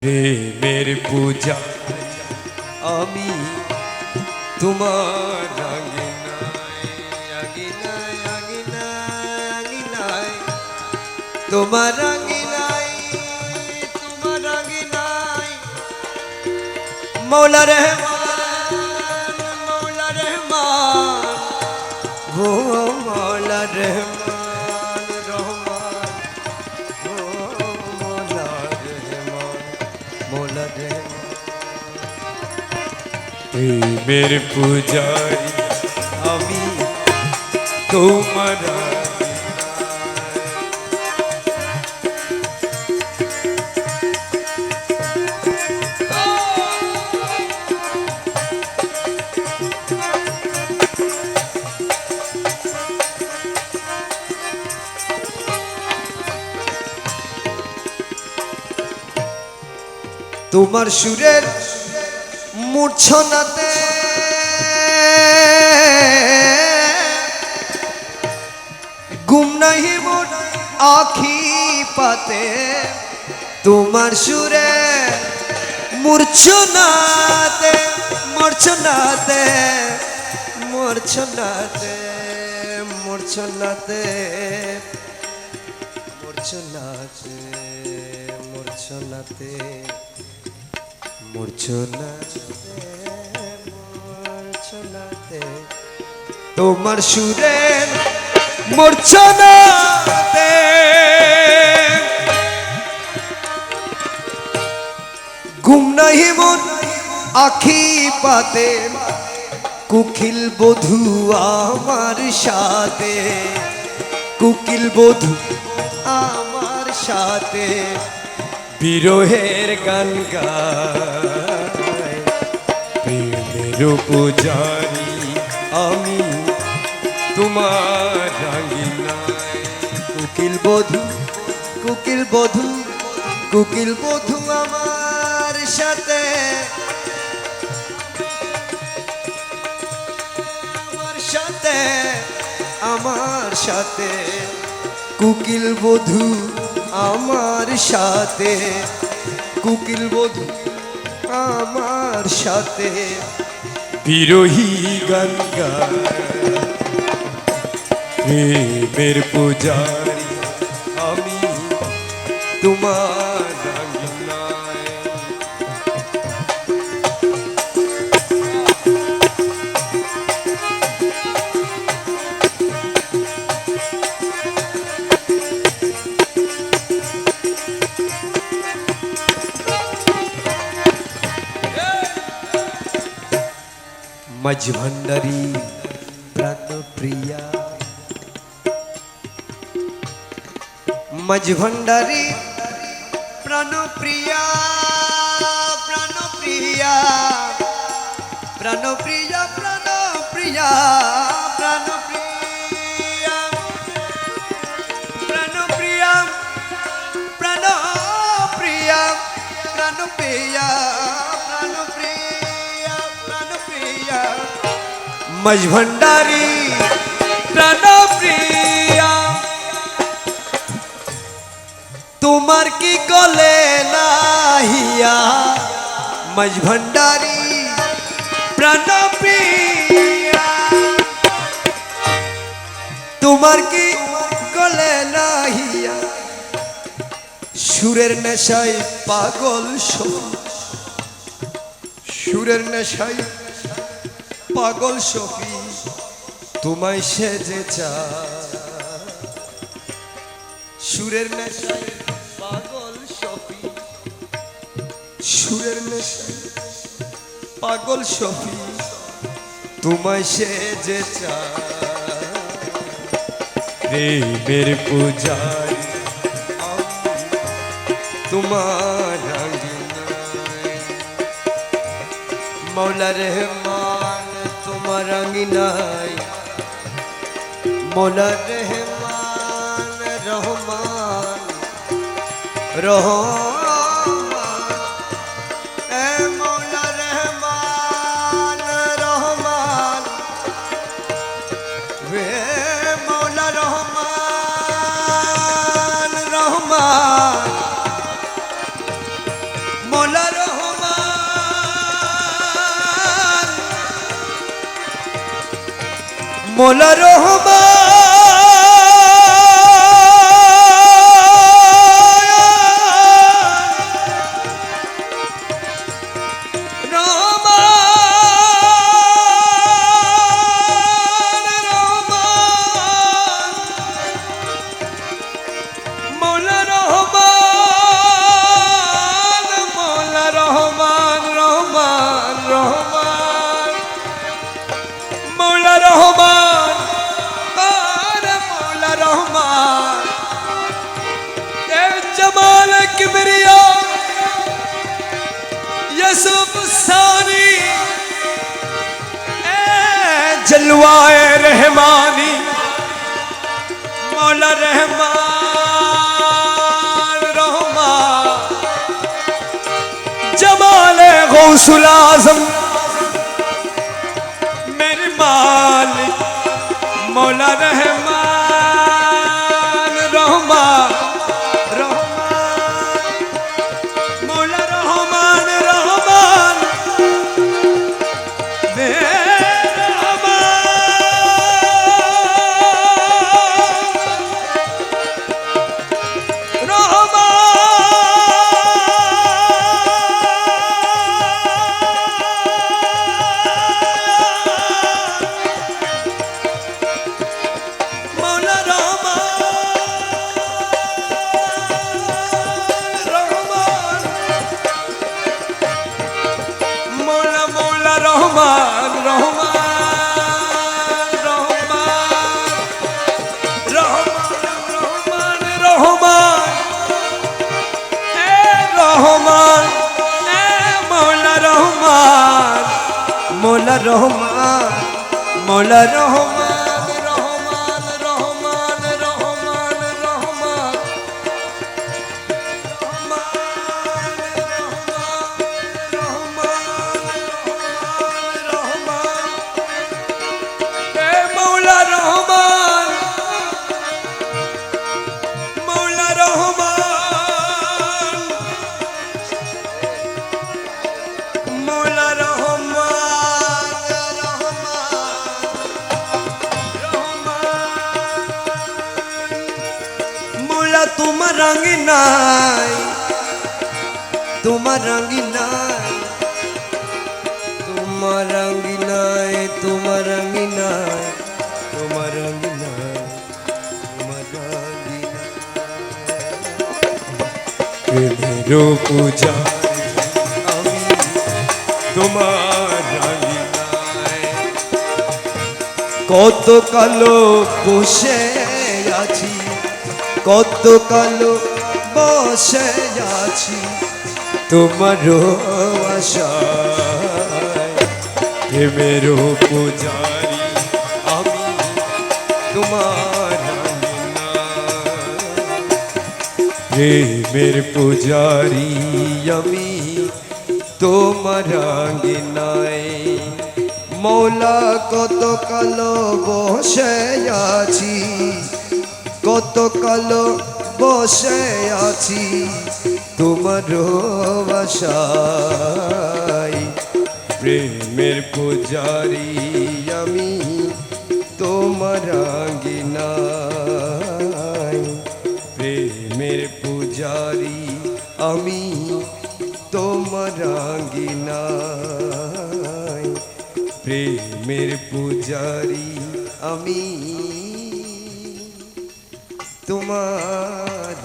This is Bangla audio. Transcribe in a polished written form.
প্রেমের পূজা আমি তোমার আঙিনায় তোমার আঙিনায় মৌলা রহমান ও মৌলা রহমান রহমান ও মৌলা রহমান প্রেমের পূজারি আমি তোমার তোমার সুরের মূর্ছনাতে গুম নাহি মোর আখি পাতে তোমার সুরে মূর্ছনাতে মূর্ছনাতে মূর্ছনাতে মূর্ছনাতে মূর্ছনাতে মূর্ছনাতে মূর্ছনাতে তোমার সুরের মূর্ছনাতে ঘুম নাহি মন আখি পাতে কুকিল বধূ আমার সাথে কুকিল বধূ আমার সাথে বিরহের গান গায় প্রেমের পূজারি আমি তোমার আঙিনায় কুকিল বধূ কুকিল বধূ কুকিল বধূ আমার সাথে আমার সাথে কুকিল বধূ আমার সাথে কুকিল বধূ আমার সাথে বিরহী গান গায় প্রেমের পূজারি আমি তোমার আঙিনায় মাঝ ভান্ডারী প্রাণপ্রিয়া মাঝ ভান্ডারী প্রাণপ্রিয়া প্রাণপ্রিয়া প্রাণপ্রিয়া প্রাণপ্রিয়া প্রাণপ্রিয়া প্রাণপ্রিয়া প্রাণপ্রিয়া প্রাণপ্রিয়া মাঝ ভান্ডারী প্রাণপ্রিয়া তোমার কি কলে নাহিয়া মাঝ ভান্ডারী প্রাণপ্রিয়া তোমার কি কলে নাহিয়া সুরের নেশায় পাগল সুরের নেশায় পাগল সখী তোমায় সেজে চায় সুরের নেশায় পাগল সখী সুরের নেশায় পাগল সখী তোমায় সেজে চায় প্রেমের পূজারি তোমার আঙিনায় মৌলা রহমান তোমার আঙিনায় মৌলা রহমান রহমান রহমান এ মৌলা রহমান রহমান হে মৌলা রহমান রহমান মৌলা রহমান মৌলা जमाल किबरिया यसुफ सानी जलवाए रहमानी मौला रहमान रहमान जमाल गौसुल आजम मेरे मालिक मौला रहमान रहमान मौला रहमान मौला रहमान रहमान रहमान रहमान रहमान मौला रहमान मौला रहमान मौला তোমার রঙি নাই তোমার রঙি নাই তোমার রঙি নাই তোমার রঙি নাই তোমার রঙি নাই তোমার রঙি নাই মেরো পূজা আমি তোমার রঙি নাই কত কালো বসে আছি কত কালো বসে আছি তোমার আশায় প্রেমের পূজারি আমি তোমার প্রেমের পূজারি আমি তোমার আঙ্গিনায় মৌলা কত কালো বসে আছি কত কালো বসে আছি তোমার আশায় প্রেমের পূজারি আমি তোমার আঙ্গিনায় প্রেমের পূজারি আমি তোমার আঙ্গিনায় প্রেমের পূজারি আমি তোমার